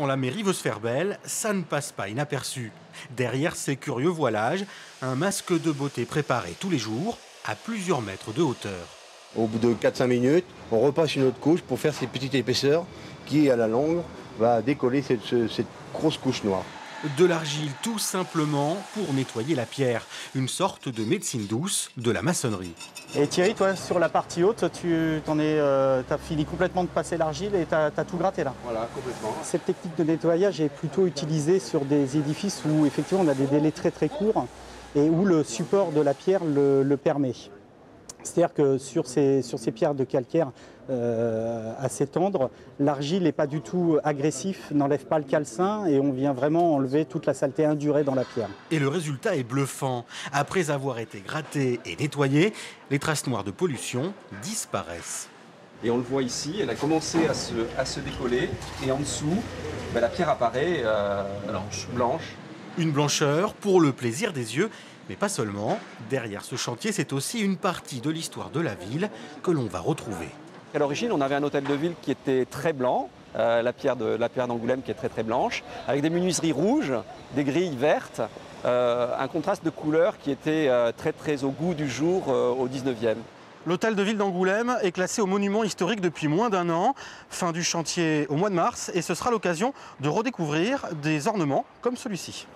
Quand la mairie veut se faire belle, ça ne passe pas inaperçu. Derrière ces curieux voilages, un masque de beauté préparé tous les jours à plusieurs mètres de hauteur. Au bout de 4-5 minutes, on repasse une autre couche pour faire ces petites épaisseurs qui, à la longue, va décoller cette grosse couche noire. De l'argile tout simplement pour nettoyer la pierre. Une sorte de médecine douce de la maçonnerie. Et Thierry, toi, sur la partie haute, t'as fini complètement de passer l'argile et t'as tout gratté là. Voilà, complètement. Cette technique de nettoyage est plutôt utilisée sur des édifices où effectivement on a des délais très très courts et où le support de la pierre le permet. C'est-à-dire que sur ces pierres de calcaire assez tendres, l'argile n'est pas du tout agressif, n'enlève pas le calcin et on vient vraiment enlever toute la saleté indurée dans la pierre. Et le résultat est bluffant. Après avoir été grattées et nettoyées, les traces noires de pollution disparaissent. Et on le voit ici, elle a commencé à se décoller et en dessous, la pierre apparaît blanche. Une blancheur pour le plaisir des yeux, mais pas seulement. Derrière ce chantier, c'est aussi une partie de l'histoire de la ville que l'on va retrouver. À l'origine, on avait un hôtel de ville qui était très blanc, la pierre d'Angoulême qui est très très blanche, avec des menuiseries rouges, des grilles vertes, un contraste de couleurs qui était très très au goût du jour au 19e. L'hôtel de ville d'Angoulême est classé au monument historique depuis moins d'1 an. Fin du chantier au mois de mars et ce sera l'occasion de redécouvrir des ornements comme celui-ci.